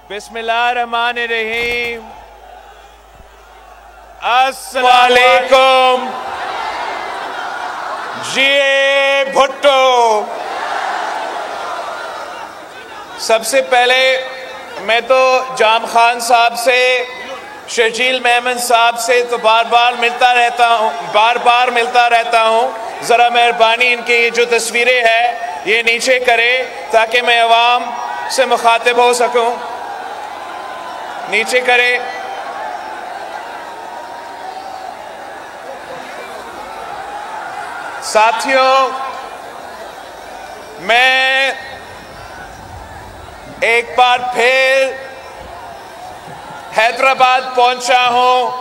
بسم اللہ الرحمن الرحیم۔ السلام علیکم۔ جی بھٹو، سب سے پہلے میں تو جام خان صاحب سے، شرجیل محمد صاحب سے تو بار بار ملتا رہتا ہوں۔ ذرا مہربانی ان کی یہ جو تصویریں ہیں یہ نیچے کرے تاکہ میں عوام سے مخاطب ہو سکوں۔ نیچے کرے۔ ساتھیوں، میں ایک بار پھر حیدرآباد پہنچا ہوں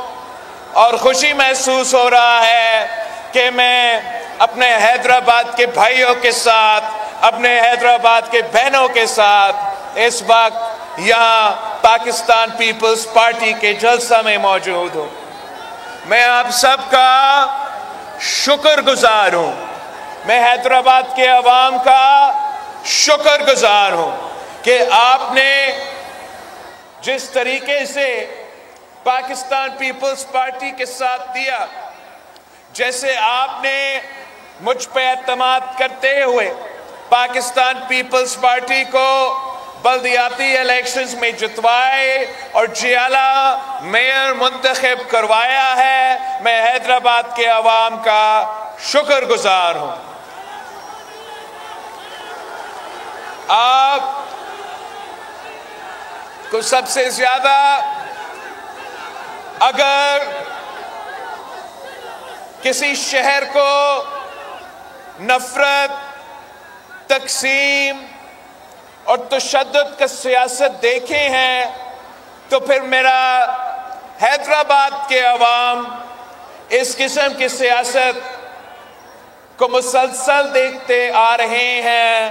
اور خوشی محسوس ہو رہا ہے کہ میں اپنے حیدرآباد کے بھائیوں کے ساتھ، اپنے حیدرآباد کے بہنوں کے ساتھ اس وقت یہاں پاکستان پیپلز پارٹی کے جلسہ میں موجود ہوں۔ میں آپ سب کا شکر گزار ہوں، میں حیدرآباد کے عوام کا شکر گزار ہوں کہ آپ نے جس طریقے سے پاکستان پیپلز پارٹی کے ساتھ دیا، جیسے آپ نے مجھ پہ اعتماد کرتے ہوئے پاکستان پیپلز پارٹی کو بلدیاتی الیکشنز میں جتوائے اور جیالہ میئر منتخب کروایا ہے، میں حیدرآباد کے عوام کا شکر گزار ہوں۔ آپ کو سب سے زیادہ اگر کسی شہر کو نفرت، تقسیم اور تشدد کا سیاست دیکھے ہیں تو پھر میرا حیدرآباد کے عوام اس قسم کی سیاست کو مسلسل دیکھتے آ رہے ہیں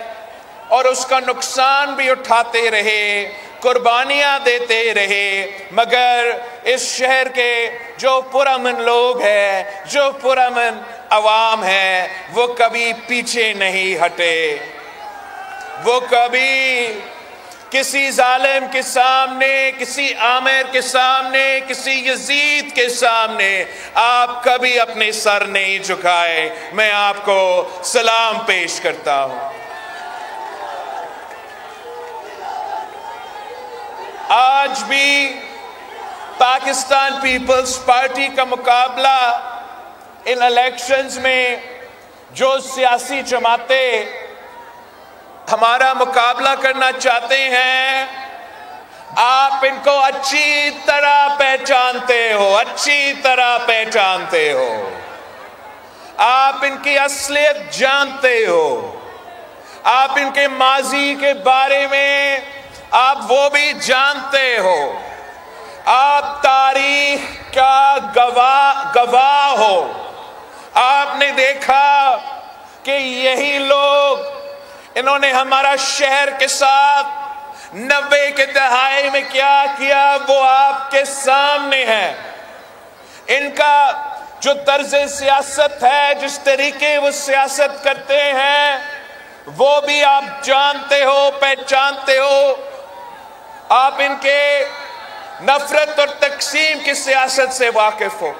اور اس کا نقصان بھی اٹھاتے رہے، قربانیاں دیتے رہے، مگر اس شہر کے جو پرامن لوگ ہیں، جو پرامن عوام ہیں، وہ کبھی پیچھے نہیں ہٹے۔ وہ کبھی کسی ظالم کے سامنے، کسی آمر کے سامنے، کسی یزید کے سامنے آپ کبھی اپنے سر نہیں جھکائے۔ میں آپ کو سلام پیش کرتا ہوں۔ آج بھی پاکستان پیپلز پارٹی کا مقابلہ ان الیکشنز میں جو سیاسی جماعتیں ہمارا مقابلہ کرنا چاہتے ہیں، آپ ان کو اچھی طرح پہچانتے ہو، اچھی طرح پہچانتے ہو۔ آپ ان کی اصلیت جانتے ہو، آپ ان کے ماضی کے بارے میں آپ وہ بھی جانتے ہو، آپ تاریخ کا گواہ ہو۔ آپ نے دیکھا کہ یہی لوگ، انہوں نے ہمارا شہر کے ساتھ 90 کے دہائی میں کیا کیا وہ آپ کے سامنے ہے۔ ان کا جو طرز سیاست ہے، جس طریقے وہ سیاست کرتے ہیں، وہ بھی آپ جانتے ہو، پہچانتے ہو۔ آپ ان کے نفرت اور تقسیم کی سیاست سے واقف ہو۔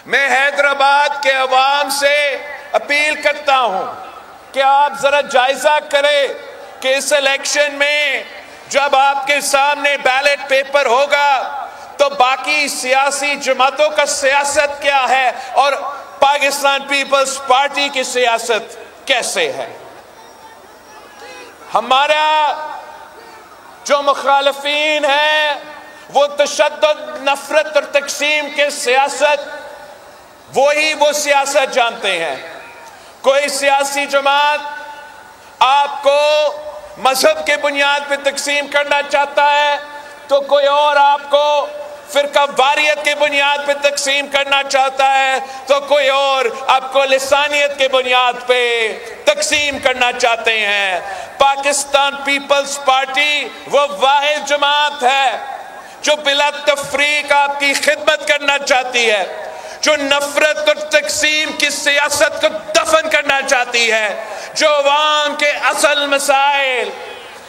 میں حیدرآباد کے عوام سے اپیل کرتا ہوں کہ آپ ذرا جائزہ کریں کہ اس الیکشن میں جب آپ کے سامنے بیلٹ پیپر ہوگا تو باقی سیاسی جماعتوں کا سیاست کیا ہے اور پاکستان پیپلز پارٹی کی سیاست کیسے ہے۔ ہمارا جو مخالفین ہیں وہ تشدد، نفرت اور تقسیم کے سیاست، وہ سیاست جانتے ہیں۔ کوئی سیاسی جماعت آپ کو مذہب کے بنیاد پہ تقسیم کرنا چاہتا ہے تو کوئی اور آپ کو فرقہ واریت کے بنیاد پہ تقسیم کرنا چاہتا ہے تو کوئی اور آپ کو لسانیت کے بنیاد پہ تقسیم کرنا چاہتے ہیں۔ پاکستان پیپلز پارٹی وہ واحد جماعت ہے جو بلا تفریق آپ کی خدمت کرنا چاہتی ہے، جو نفرت اور تقسیم کی سیاست کو دفن کرنا چاہتی ہے، جو عوام کے اصل مسائل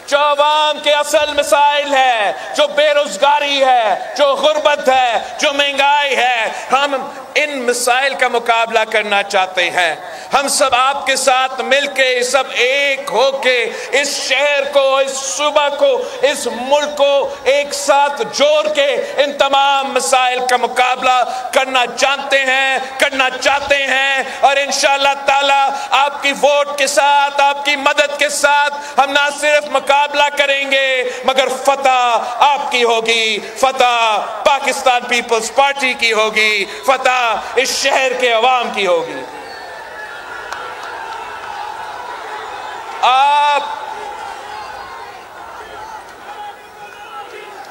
جو عوام کے اصل مسائل ہے، جو بے روزگاری ہے، جو غربت ہے، جو مہنگائی ہے، ہم ان مسائل کا مقابلہ کرنا چاہتے ہیں۔ ہم سب آپ کے ساتھ مل کے، سب ایک ہو کے اس شہر کو، اس صوبہ کو، اس ملک کو ایک ساتھ جوڑ کے ان تمام مسائل کا مقابلہ کرنا جانتے ہیں، کرنا چاہتے ہیں، اور انشاءاللہ تعالی آپ کی ووٹ کے ساتھ، آپ کی مدد کے ساتھ ہم نہ صرف مقابلہ کریں گے مگر فتح آپ کی ہوگی، فتح پاکستان پیپلز پارٹی کی ہوگی، فتح اس شہر کے عوام کی ہوگی۔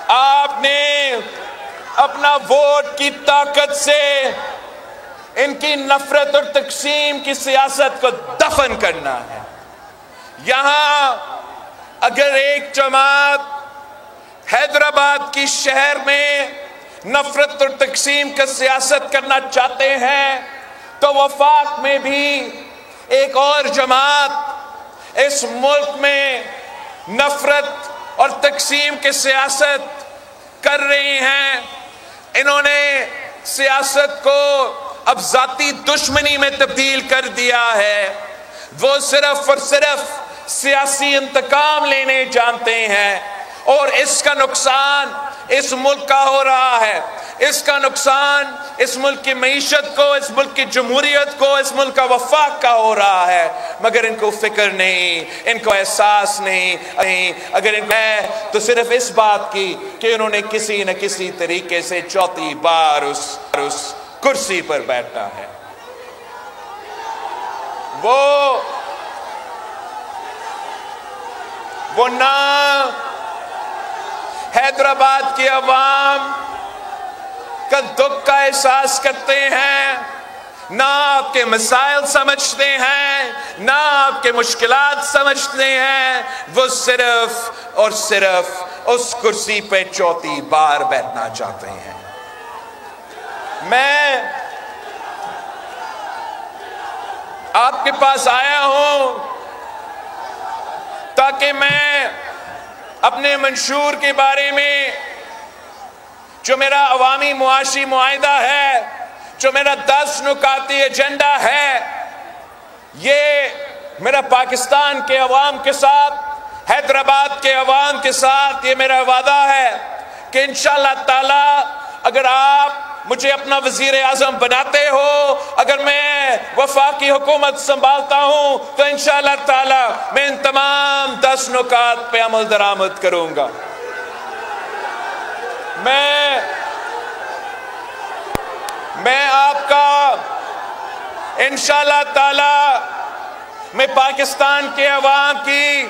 آپ نے اپنا ووٹ کی طاقت سے ان کی نفرت اور تقسیم کی سیاست کو دفن کرنا ہے۔ یہاں اگر ایک جماعت حیدرآباد کی شہر میں نفرت اور تقسیم کا سیاست کرنا چاہتے ہیں تو وفاق میں بھی ایک اور جماعت اس ملک میں نفرت اور تقسیم کی سیاست کر رہی ہیں۔ انہوں نے سیاست کو اب ذاتی دشمنی میں تبدیل کر دیا ہے۔ وہ صرف اور صرف سیاسی انتقام لینے جانتے ہیں، اور اس کا نقصان اس ملک کا ہو رہا ہے۔ اس کا نقصان اس ملک کی معیشت کو، اس ملک کی جمہوریت کو، اس ملک کا وفاق کا ہو رہا ہے، مگر ان کو فکر نہیں، ان کو احساس نہیں۔ اگر ان ہے تو صرف اس بات کی کہ انہوں نے کسی نہ کسی طریقے سے چوتھی بار اس کرسی پر بیٹھنا ہے۔ وہ نہ حیدرآباد کی عوام کا دکھ کا احساس کرتے ہیں، نہ آپ کے مسائل سمجھتے ہیں، نہ آپ کے مشکلات سمجھتے ہیں۔ وہ صرف اور صرف اس کرسی پہ چوتھی بار بیٹھنا چاہتے ہیں۔ میں آپ کے پاس آیا ہوں تاکہ میں اپنے منشور کے بارے میں، جو میرا عوامی معاشی معاہدہ ہے، جو میرا 10 نکاتی ایجنڈا ہے، یہ میرا پاکستان کے عوام کے ساتھ، حیدرآباد کے عوام کے ساتھ یہ میرا وعدہ ہے کہ انشاءاللہ تعالی اگر آپ مجھے اپنا وزیر اعظم بناتے ہو، اگر میں وفاقی حکومت سنبھالتا ہوں، تو انشاءاللہ تعالی میں ان تمام 10 نکات پہ عمل درآمد کروں گا۔ میں آپ کا انشاءاللہ تعالی میں پاکستان کے عوام کی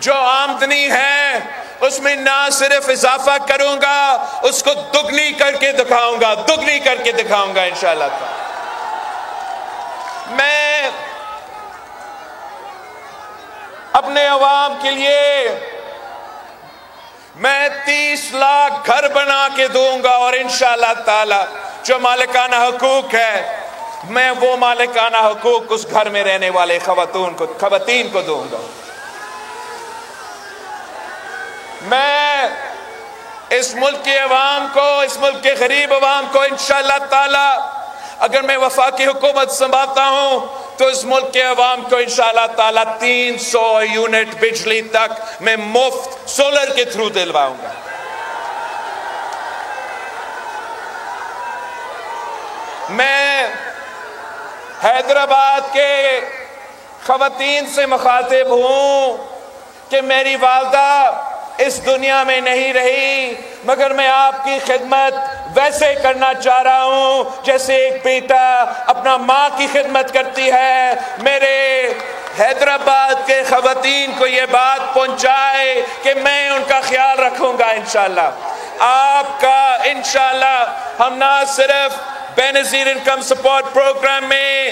جو آمدنی ہے اس میں نہ صرف اضافہ کروں گا، اس کو دگنی کر کے دکھاؤں گا انشاءاللہ تعالی۔ میں اپنے عوام کے لیے میں 30 لاکھ گھر بنا کے دوں گا، اور انشاءاللہ تعالی جو مالکانہ حقوق ہے میں وہ مالکانہ حقوق اس گھر میں رہنے والے خواتین کو دوں گا۔ میں اس ملک کے عوام کو، اس ملک کے غریب عوام کو انشاءاللہ تعالی اگر میں وفاقی حکومت سنبھالتا ہوں تو اس ملک کے عوام کو انشاءاللہ تعالی 300 یونٹ بجلی تک میں مفت سولر کے تھرو دلواؤں گا۔ میں حیدرآباد کے خواتین سے مخاطب ہوں کہ میری والدہ اس دنیا میں نہیں رہی، مگر میں آپ کی خدمت ویسے کرنا چاہ رہا ہوں جیسے ایک بیٹا اپنا ماں کی خدمت کرتی ہے۔ میرے حیدرآباد کے خواتین کو یہ بات پہنچائے کہ میں ان کا خیال رکھوں گا انشاءاللہ۔ آپ کا انشاءاللہ ہم نہ صرف بے نظیر انکم سپورٹ پروگرام میں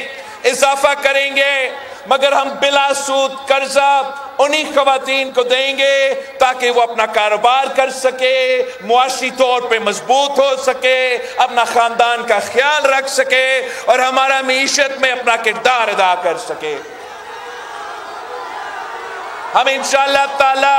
اضافہ کریں گے مگر ہم بلا سود قرضہ انہی خواتین کو دیں گے تاکہ وہ اپنا کاروبار کر سکے، معاشی طور پہ مضبوط ہو سکے، اپنا خاندان کا خیال رکھ سکے اور ہمارا معیشت میں اپنا کردار ادا کر سکے۔ ہم انشاءاللہ تعالی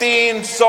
300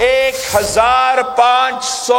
1500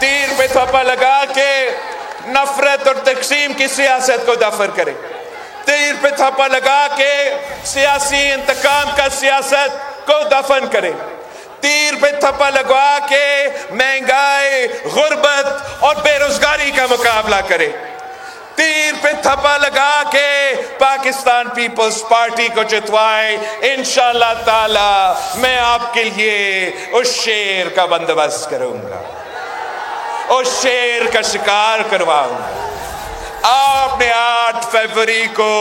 تیر پہ تھپا لگا کے نفرت اور تقسیم کی سیاست کو دفن کرے، تیر پہ تھپا لگا کے سیاسی انتقام کا سیاست کو دفن کرے، تیر پہ تھپا لگا کے مہنگائی، غربت اور بے روزگاری کا مقابلہ کرے، تیر پہ تھپا لگا کے پاکستان پیپلز پارٹی کو جتوائے۔ انشاءاللہ تعالی میں آپ کے لیے اس شیر کا بندوبست کروں گا، اس شیر کا شکار کرواؤں گا۔ آپ نے 8 فروری کو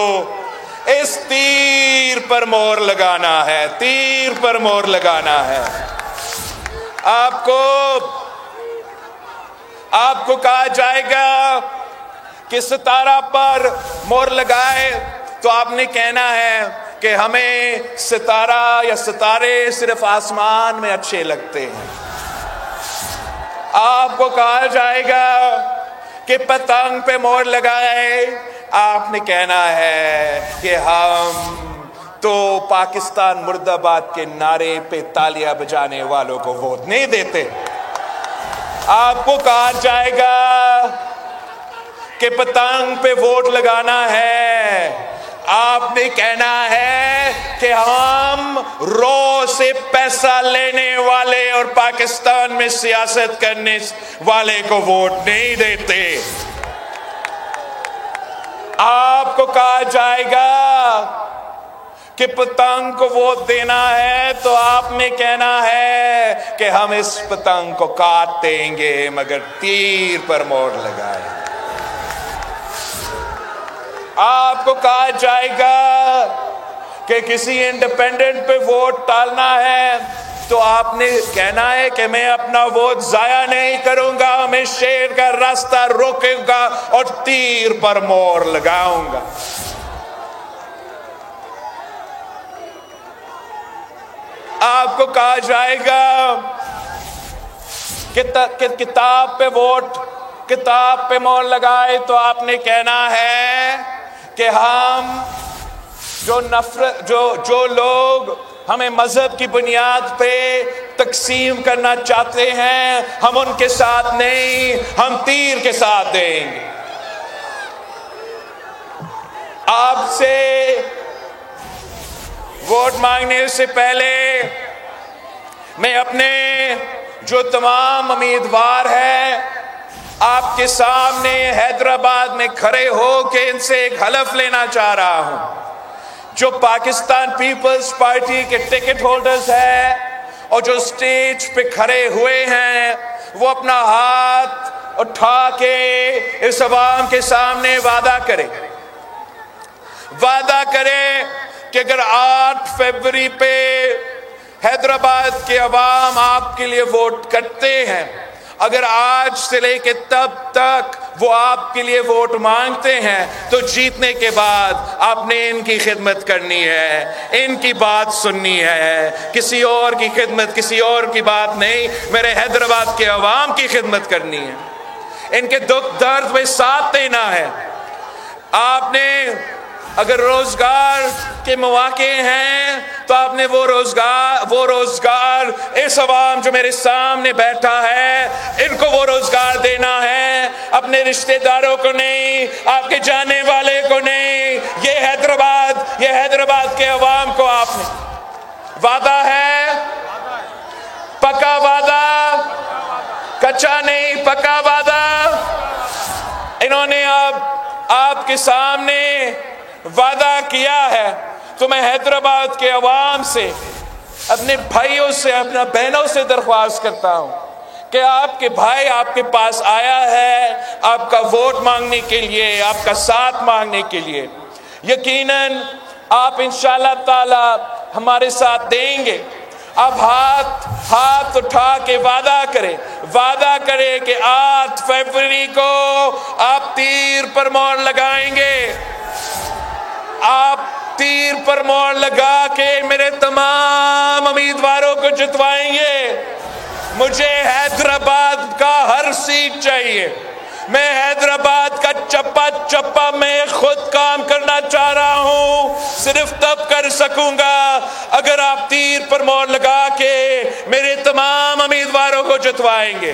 اس تیر پر مور لگانا ہے، تیر پر مور لگانا ہے۔ آپ کو کہا جائے گا کہ ستارہ پر مور لگائے تو آپ نے کہنا ہے کہ ہمیں ستارہ یا ستارے صرف آسمان میں اچھے لگتے ہیں۔ آپ کو کہا جائے گا کہ پتنگ پہ مور لگائے، آپ نے کہنا ہے کہ ہم تو پاکستان مرد آباد کے نعرے پہ تالیاں بجانے والوں کو ووٹ نہیں دیتے۔ آپ کو کہا جائے گا کہ پتنگ پہ ووٹ لگانا ہے، آپ نے کہنا ہے کہ ہم رو سے پیسہ لینے والے اور پاکستان میں سیاست کرنے والے کو ووٹ نہیں دیتے۔ آپ کو کہا جائے گا کہ پتنگ کو ووٹ دینا ہے تو آپ نے کہنا ہے کہ ہم اس پتنگ کو کاٹ دیں گے مگر تیر پر مور لگائیں گے۔ آپ کو کہا جائے گا کہ کسی انڈیپینڈنٹ پہ ووٹ ڈالنا ہے تو آپ نے کہنا ہے کہ میں اپنا ووٹ ضائع نہیں کروں گا، میں شیر کا راستہ روکوں گا اور تیر پر مور لگاؤں گا۔ آپ کو کہا جائے گا کہ کتاب پہ مور لگائے تو آپ نے کہنا ہے کہ ہم جو لوگ ہمیں مذہب کی بنیاد پہ تقسیم کرنا چاہتے ہیں ہم ان کے ساتھ نہیں، ہم تیر کے ساتھ دیں گے۔ آپ سے ووٹ مانگنے سے پہلے میں اپنے جو تمام امیدوار ہیں آپ کے سامنے حیدرآباد میں کھڑے ہو کے ان سے ایک حلف لینا چاہ رہا ہوں۔ جو پاکستان پیپلز پارٹی کے ٹکٹ ہولڈرز ہیں اور جو سٹیج پہ کھڑے ہوئے ہیں وہ اپنا ہاتھ اٹھا کے اس عوام کے سامنے وعدہ کرے کہ اگر 8 فروری پہ حیدرآباد کے عوام آپ کے لیے ووٹ کرتے ہیں، اگر آج سے لے کے تب تک وہ آپ کے لیے ووٹ مانگتے ہیں تو جیتنے کے بعد آپ نے ان کی خدمت کرنی ہے، ان کی بات سننی ہے، کسی اور کی خدمت، کسی اور کی بات نہیں، میرے حیدرآباد کے عوام کی خدمت کرنی ہے، ان کے دکھ درد میں ساتھ دینا ہے۔ آپ نے اگر روزگار کے مواقع ہیں تو آپ نے وہ روزگار اس عوام جو میرے سامنے بیٹھا ہے ان کو وہ روزگار دینا ہے، اپنے رشتہ داروں کو نہیں، آپ کے جانے والے کو نہیں، یہ حیدرآباد کے عوام کو آپ نے وعدہ ہے، پکا وعدہ، کچا نہیں، پکا وعدہ۔ انہوں نے اب آپ کے سامنے وعدہ کیا ہے تو میں حیدرآباد کے عوام سے، اپنے بھائیوں سے، اپنا بہنوں سے درخواست کرتا ہوں کہ آپ کے بھائی آپ کے پاس آیا ہے آپ کا ووٹ مانگنے کے لیے، آپ کا ساتھ مانگنے کے لیے۔ یقیناً آپ انشاءاللہ تعالی ہمارے ساتھ دیں گے۔ اب ہاتھ اٹھا کے وعدہ کرے کہ 8 فروری کو آپ تیر پر مور لگائیں گے، آپ تیر پر مور لگا کے میرے تمام امیدواروں کو جتوائیں گے۔ مجھے حیدرآباد کا ہر سیٹ چاہیے، میں حیدرآباد کا چپا میں خود کام کرنا چاہ رہا ہوں، صرف تب کر سکوں گا اگر آپ تیر پر مور لگا کے میرے تمام امیدواروں کو جتوائیں گے۔